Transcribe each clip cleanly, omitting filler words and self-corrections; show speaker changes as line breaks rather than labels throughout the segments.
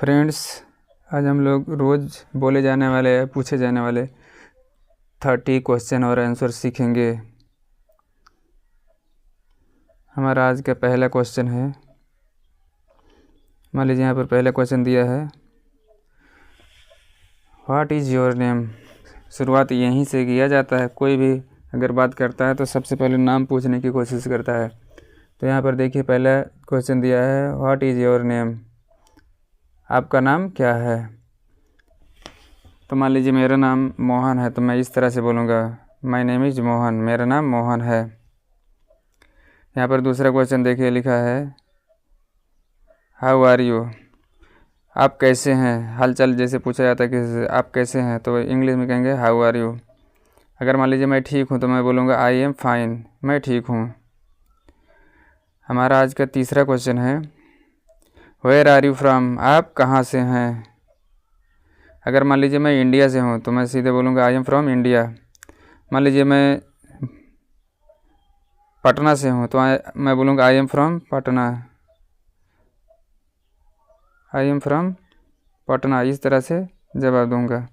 Friends, आज हम लोग रोज़ बोले जाने वाले पूछे जाने वाले 30 क्वेश्चन और आंसर सीखेंगे। हमारा आज का पहला क्वेश्चन है, मान लीजिए यहाँ पर पहला क्वेश्चन दिया है, व्हाट इज़ योर नेम। शुरुआत यहीं से किया जाता है। कोई भी अगर बात करता है तो सबसे पहले नाम पूछने की कोशिश करता है। तो यहाँ पर देखिए पहला क्वेश्चन दिया है, व्हाट इज़ योर नेम, आपका नाम क्या है। तो मान लीजिए मेरा नाम मोहन है, तो मैं इस तरह से बोलूँगा, माय नेम इज़ मोहन, मेरा नाम मोहन है। यहाँ पर दूसरा क्वेश्चन देखिए लिखा है, हाउ आर यू, आप कैसे हैं। हालचाल जैसे पूछा जाता है कि आप कैसे हैं, तो इंग्लिश में कहेंगे हाउ आर यू। अगर मान लीजिए मैं ठीक हूँ तो मैं बोलूँगा आई एम फाइन, मैं ठीक हूँ। हमारा आज का तीसरा क्वेश्चन है, वेयर आर यू फ्रॉम, आप कहाँ से हैं। अगर मान लीजिए मैं इंडिया से हूँ तो मैं सीधे बोलूँगा आई एम फ्रॉम इंडिया। मान लीजिए मैं पटना से हूँ तो मैं बोलूँगा I am from Patna, I am from Patna. इस तरह से जवाब दूँगा।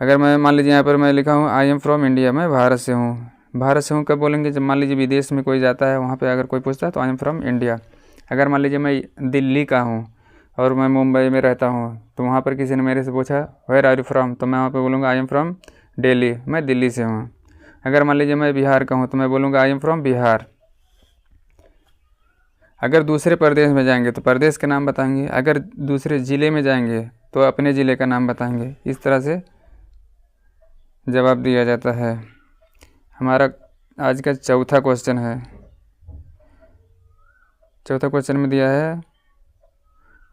अगर मैं मान लीजिए यहाँ पर मैं लिखा हूँ आई एम फ्रॉम इंडिया, मैं भारत से हूँ। भारत से हूँ कब बोलेंगे, जब मान लीजिए विदेश में कोई जाता है, वहाँ पे अगर कोई पूछता है तो आई एम फ्रॉम इंडिया। अगर मान लीजिए मैं दिल्ली का हूँ और मैं मुंबई में रहता हूँ, तो वहाँ पर किसी ने मेरे से पूछा वेयर आर यू फ्रॉम, तो मैं वहाँ पे बोलूँगा आई एम फ्रॉम दिल्ली, मैं दिल्ली से हूँ। अगर मान लीजिए मैं बिहार का हूँ तो मैं बोलूँगा आई एम फ्रॉम बिहार। अगर दूसरे प्रदेश में जाएंगे तो प्रदेश का नाम बताएंगे, अगर दूसरे ज़िले में जाएंगे तो अपने ज़िले का नाम बताएंगे। इस तरह से जवाब दिया जाता है। हमारा आज का चौथा क्वेश्चन है, चौथा क्वेश्चन में दिया है,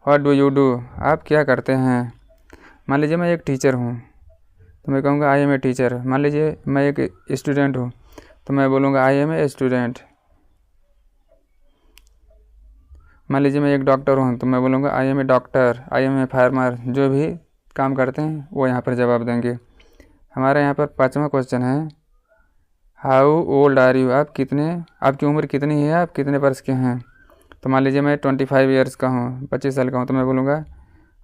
व्हाट डू यू डू, आप क्या करते हैं। मान लीजिए मैं एक टीचर हूँ तो मैं कहूँगा आई एम ए टीचर। मान लीजिए मैं एक स्टूडेंट हूँ तो मैं बोलूँगा आई एम ए स्टूडेंट। मान लीजिए मैं एक डॉक्टर हूँ तो मैं बोलूँगा I am a doctor, I am a farmer. जो भी काम करते हैं वो यहाँ पर जवाब देंगे। हमारे यहाँ पर पाँचवा क्वेश्चन है, हाउ ओल्ड आर यू, आपकी उम्र कितनी है, आप कितने वर्ष के हैं। तो मान लीजिए मैं 25 ईयर्स का हूँ, 25 साल का हूँ, तो मैं बोलूँगा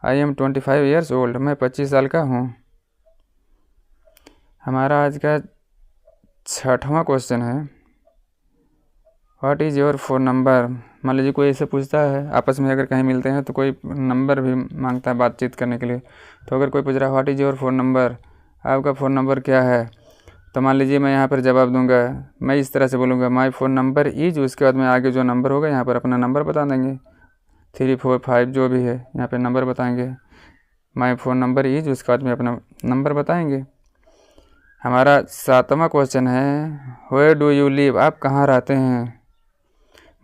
आई एम 25 ईयर्स ओल्ड, मैं 25 साल का हूँ। हमारा आज का छठवां क्वेश्चन है, what is your phone number. मान लीजिए कोई ऐसे पूछता है, आपस में अगर कहीं मिलते हैं तो कोई नंबर भी मांगता है बातचीत करने के लिए। तो अगर कोई पूछ रहा है what is your phone number, आपका फ़ोन नंबर क्या है, तो मान लीजिए मैं यहाँ पर जवाब दूंगा, मैं इस तरह से बोलूँगा माय फ़ोन नंबर इज़, उसके बाद में आगे जो नंबर होगा यहाँ पर अपना नंबर बता देंगे, 3 4 5 जो भी है यहाँ पे नंबर बताएंगे। माय फ़ोन नंबर इज़, उसके बाद में अपना नंबर बताएंगे। हमारा सातवां क्वेश्चन है, वेयर डू यू लिव, आप कहाँ रहते हैं।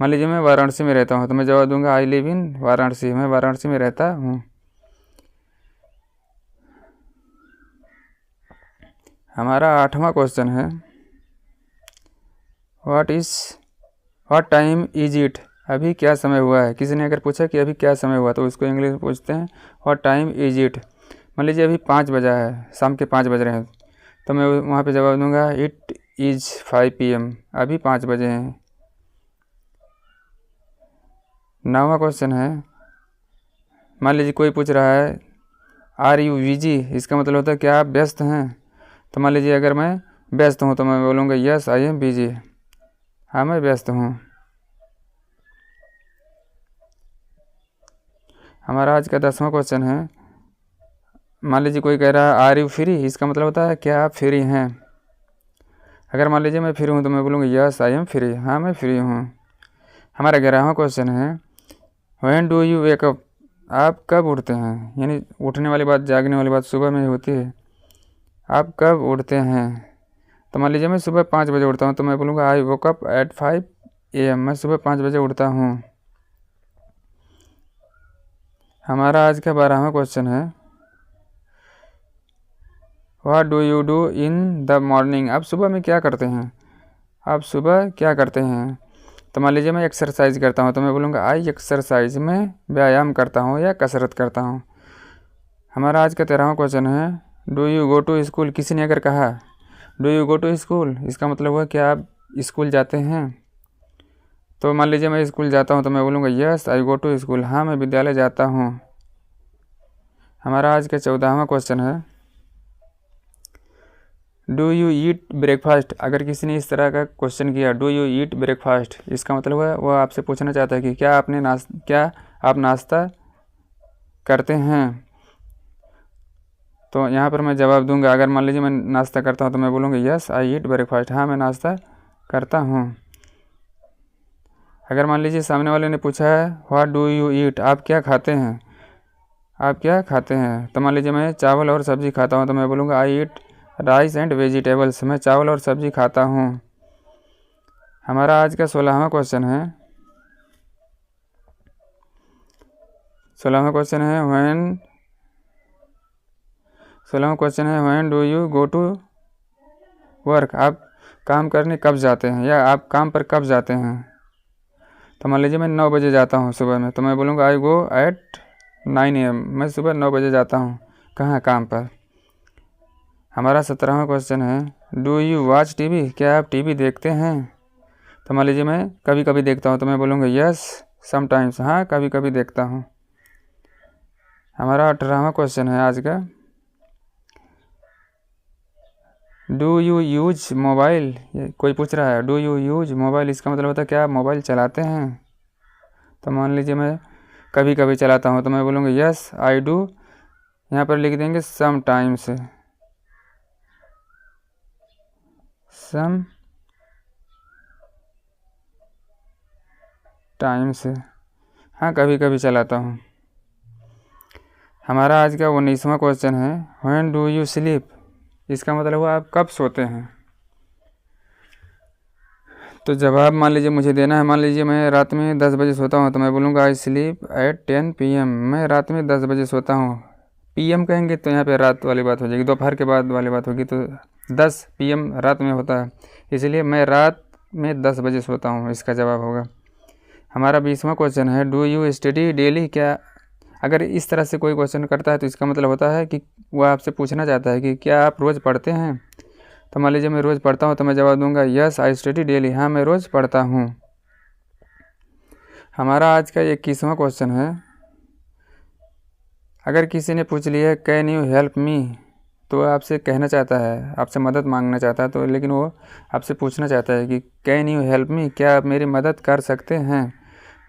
मान लीजिए मैं वाराणसी में रहता हूँ तो मैं जवाब दूंगा आई लिव इन वाराणसी, मैं वाराणसी में रहता हूँ। हमारा आठवां क्वेश्चन है, व्हाट टाइम इज इट, अभी क्या समय हुआ है। किसी ने अगर पूछा कि अभी क्या समय हुआ तो उसको इंग्लिश में पूछते हैं व्हाट टाइम इज इट। मान लीजिए अभी 5 बजा है, शाम के 5 बज रहे हैं, तो मैं वहाँ पे जवाब दूंगा इट इज़ 5 PM, अभी 5 बजे हैं। 9वां क्वेश्चन है, मान लीजिए कोई पूछ रहा है आर यू बिजी, इसका मतलब होता है क्या आप व्यस्त हैं। तो मान लीजिए अगर मैं व्यस्त हूँ तो मैं बोलूँगा यस आई एम बिजी, हाँ मैं व्यस्त हूँ। हमारा आज का 10वां क्वेश्चन है, मान लीजिए कोई कह रहा है आर यू फ्री, इसका मतलब होता है क्या आप फ्री हैं। अगर मान लीजिए मैं फ्री हूँ तो मैं बोलूँगा यस आई एम फ्री, हाँ मैं फ्री हूँ। हमारा 11वां क्वेश्चन है, when do you wake up, आप कब उठते हैं। यानी उठने वाली बात, जागने वाली बात सुबह में ही होती है, आप कब उठते हैं। तो मान लीजिए मैं सुबह 5 बजे उठता हूँ तो मैं बोलूँगा आई वोक अप एट 5 AM, मैं सुबह 5 बजे उठता हूँ। हमारा आज का 12वां क्वेश्चन है, what do you do in the morning, आप सुबह में क्या करते हैं, आप सुबह क्या करते हैं। तो मान लीजिए मैं एक्सरसाइज करता हूँ तो मैं बोलूँगा आई एक्सरसाइज, मैं व्यायाम करता हूँ या कसरत करता हूँ। हमारा आज का 13वां क्वेश्चन है, do you go to school, किसी ने अगर कहा do you go to school, इसका मतलब हुआ क्या आप स्कूल जाते हैं। तो मान लीजिए मैं स्कूल जाता हूँ तो मैं बोलूँगा yes I go to school, हाँ मैं विद्यालय जाता हूँ। हमारा आज का 14वां क्वेश्चन है, डू यू ईट ब्रेकफास्ट। अगर किसी ने इस तरह का क्वेश्चन किया, डू यू ईट ब्रेकफास्ट, इसका मतलब है वह आपसे पूछना चाहता है कि क्या आप नाश्ता करते हैं। तो यहाँ पर मैं जवाब दूंगा। अगर मान लीजिए मैं नाश्ता करता हूँ तो मैं बोलूँगा यस आई ईट ब्रेकफास्ट, हाँ मैं नाश्ता करता हूँ। अगर मान लीजिए सामने वाले ने पूछा है व्हाट डू यू ईट, आप क्या खाते हैं, आप क्या खाते हैं, तो मान लीजिए मैं चावल और सब्ज़ी खाता हूँ तो मैं बोलूँगा आई ईट राइस एंड वेजिटेबल्स, मैं चावल और सब्ज़ी खाता हूँ। हमारा आज का 16वां क्वेश्चन है, 16वां क्वेश्चन है when do you go to work, आप काम करने कब जाते हैं या आप काम पर कब जाते हैं। तो मान लीजिए मैं 9 बजे जाता हूँ सुबह में, तो मैं बोलूँगा आई गो एट 9 AM, मैं सुबह 9 बजे जाता हूँ कहाँ, काम पर। हमारा 17वां क्वेश्चन है, डू यू वॉच टीवी, क्या आप टीवी देखते हैं। तो मान लीजिए मैं कभी कभी देखता हूँ तो मैं बोलूँगा यस समटाइम्स, हाँ कभी कभी देखता हूँ। हमारा 18वां क्वेश्चन है आज का, डू यू यूज मोबाइल, कोई पूछ रहा है डू यू यूज मोबाइल, इसका मतलब होता है क्या आप मोबाइल चलाते हैं। तो मान लीजिए मैं कभी कभी चलाता हूँ तो मैं बोलूँगा यस आई डू, यहाँ पर लिख देंगे सम टाइम्स, सम टाइम्स, हाँ कभी कभी चलाता हूँ। हमारा आज का 19वां क्वेश्चन है, व्हेन डू यू स्लीप, इसका मतलब हुआ आप कब सोते हैं। तो जवाब मान लीजिए मुझे देना है। मान लीजिए मैं रात में 10 बजे सोता हूँ तो मैं बोलूँगा आई स्लीप एट 10 PM, मैं रात में 10 बजे सोता हूँ। PM कहेंगे तो यहाँ पे रात वाली बात हो जाएगी, दोपहर के बाद वाली बात होगी, तो 10 PM रात में होता है, इसलिए मैं रात में 10 बजे सोता हूँ, इसका जवाब होगा। हमारा 20वां क्वेश्चन है, डू यू स्टडी डेली, क्या अगर इस तरह से कोई क्वेश्चन करता है तो इसका मतलब होता है कि वह आपसे पूछना चाहता है कि क्या आप रोज़ पढ़ते हैं। तो मान लीजिए मैं रोज़ पढ़ता हूँ तो मैं जवाब दूंगा यस आई स्टडी डेली, हाँ मैं रोज़ पढ़ता हूँ। हमारा आज का 21वां क्वेश्चन है, अगर किसी ने पूछ लिया कैन यू हेल्प मी, तो आपसे कहना चाहता है, आपसे मदद मांगना चाहता है, तो लेकिन वो आपसे पूछना चाहता है कि कैन यू हेल्प मी, क्या आप मेरी मदद कर सकते हैं।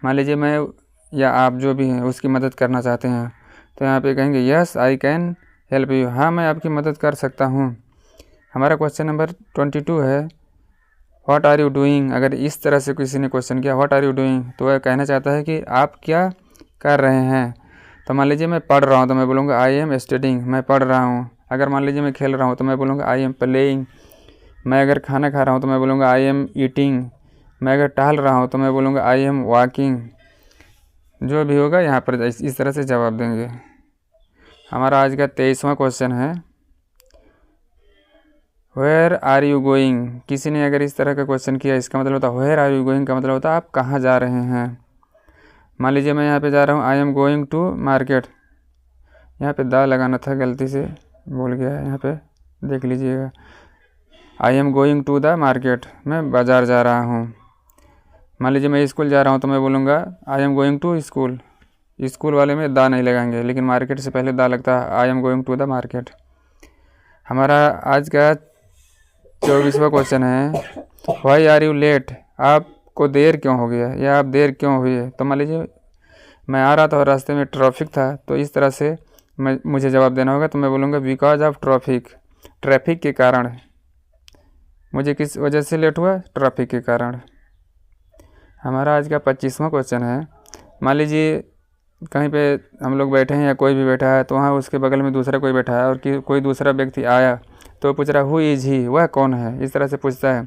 मान लीजिए मैं या आप जो भी हैं उसकी मदद करना चाहते हैं तो यहाँ पे कहेंगे yes I can help you, हाँ मैं आपकी मदद कर सकता हूँ। हमारा क्वेश्चन नंबर 22 है, व्हाट आर यू डूइंग। अगर इस तरह से किसी ने क्वेश्चन किया व्हाट आर यू डूइंग, तो वह कहना चाहता है कि आप क्या कर रहे हैं। तो मान लीजिए मैं पढ़ रहा हूँ तो मैं बोलूँगा आई एम स्टडिंग, मैं पढ़ रहा हूँ। अगर मान लीजिए मैं खेल रहा हूँ तो मैं बोलूँगा आई एम प्लेइंग। मैं अगर खाना खा रहा हूँ तो मैं बोलूँगा आई एम ईटिंग। मैं अगर टहल रहा हूँ तो मैं बोलूँगा आई एम वॉकिंग। जो भी होगा यहाँ पर इस तरह से जवाब देंगे। हमारा आज का 23वां क्वेश्चन है, वेयर आर यू गोइंग। किसी ने अगर इस तरह का क्वेश्चन किया, इसका मतलब होता है वेयर आर यू गोइंग का मतलब होता है आप कहाँ जा रहे हैं। मान लीजिए मैं यहाँ पे जा रहा हूँ, I am going to market, यहाँ पे दा लगाना था, गलती से भूल गया है, यहाँ पे देख लीजिएगा। I am going to the market, मैं बाज़ार जा रहा हूँ। मान लीजिए मैं स्कूल जा रहा हूँ तो मैं बोलूँगा I am going to school. School वाले में दा नहीं लगाएंगे, लेकिन मार्केट से पहले दा लगता है, I am going to the market. हमारा आज का 24वां क्वेश्चन है, वाई आर यू लेट। आपको देर क्यों हो गया या आप देर क्यों हुई है। तो मान लीजिए मैं आ रहा था और रास्ते में ट्रैफिक था, तो इस तरह से मुझे जवाब देना होगा। तो मैं बोलूँगा बिकॉज ऑफ ट्रैफिक, ट्रैफिक के कारण। मुझे किस वजह से लेट हुआ, ट्रैफिक के कारण। हमारा आज का 25वां क्वेश्चन है, मान लीजिए कहीं पे हम लोग बैठे हैं या कोई भी बैठा है, तो वहाँ उसके बगल में दूसरा कोई बैठा है और कोई दूसरा व्यक्ति आया तो पूछ रहा हु इज़ ही, वह कौन है, इस तरह से पूछता है।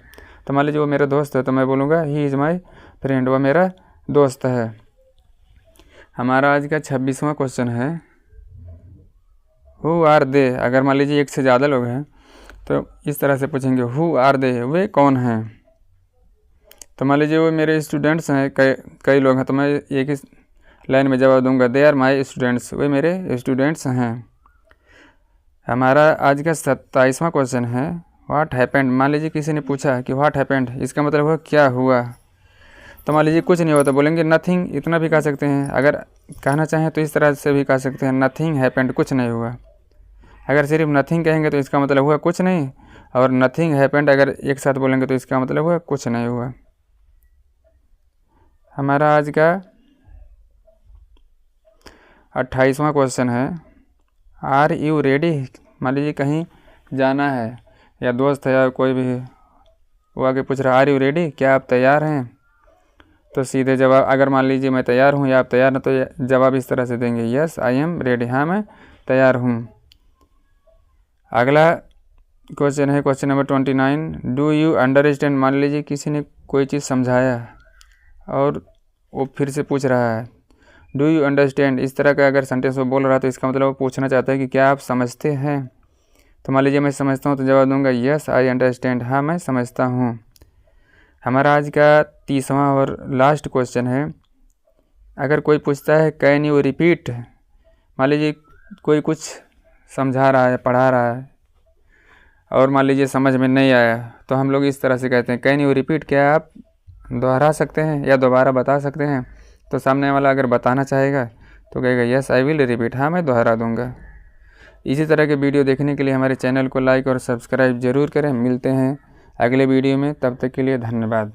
तो मान लीजिए वो मेरा दोस्त है तो मैं बोलूँगा ही इज़ माई फ्रेंड, वह मेरा दोस्त है। हमारा आज का 26वां क्वेश्चन है, हु आर दे। अगर मान लीजिए एक से ज़्यादा लोग हैं तो इस तरह से पूछेंगे हु आर दे, वे कौन हैं। तो मान लीजिए वो मेरे स्टूडेंट्स हैं, कई लोग हैं, तो मैं एक ही लाइन में जवाब दूंगा दे आर माई स्टूडेंट्स, वे मेरे स्टूडेंट्स हैं। हमारा आज का 27वां क्वेश्चन है, व्हाट हैपेंड। मान लीजिए किसी ने पूछा कि व्हाट हैपेंड, इसका मतलब हुआ क्या हुआ। तो मान लीजिए कुछ नहीं हुआ तो बोलेंगे नथिंग, इतना भी कह सकते हैं। अगर कहना चाहें तो इस तरह से भी कह सकते हैं, नथिंग हैपेंड, कुछ नहीं हुआ। अगर सिर्फ नथिंग कहेंगे तो इसका मतलब हुआ कुछ नहीं, और नथिंग हैपेंड अगर एक साथ बोलेंगे तो इसका मतलब हुआ कुछ नहीं हुआ। हमारा आज का 28वां क्वेश्चन है, आर यू रेडी। मान लीजिए कहीं जाना है, या दोस्त है या कोई भी है, वो आगे पूछ रहा है आर यू रेडी, क्या आप तैयार हैं। तो सीधे जवाब, अगर मान लीजिए मैं तैयार हूँ या आप तैयार हैं, तो जवाब इस तरह से देंगे, यस आई एम रेडी, हाँ मैं तैयार हूँ। अगला क्वेश्चन है question number 29, do you understand. मान लीजिए किसी ने कोई चीज़ समझाया और वो फिर से पूछ रहा है, डू यू अंडरस्टैंड। इस तरह का अगर सेंटेंस वो बोल रहा है तो इसका मतलब वो पूछना चाहता है कि क्या आप समझते हैं। तो मान लीजिए मैं समझता हूँ तो जवाब दूंगा, यस आई अंडरस्टैंड, हाँ मैं समझता हूँ। हमारा आज का 30वां और लास्ट क्वेश्चन है, अगर कोई पूछता है कैन यू रिपीट। मान लीजिए कोई कुछ समझा रहा है, पढ़ा रहा है, और मान लीजिए समझ में नहीं आया, तो हम लोग इस तरह से कहते हैं, कैन यू रिपीट, क्या आप दोहरा सकते हैं या दोबारा बता सकते हैं। तो सामने वाला अगर बताना चाहेगा तो कहेगा, यस आई विल रिपीट, हाँ मैं दोहरा दूंगा। इसी तरह के वीडियो देखने के लिए हमारे चैनल को लाइक और सब्सक्राइब जरूर करें। मिलते हैं अगले वीडियो में, तब तक के लिए धन्यवाद।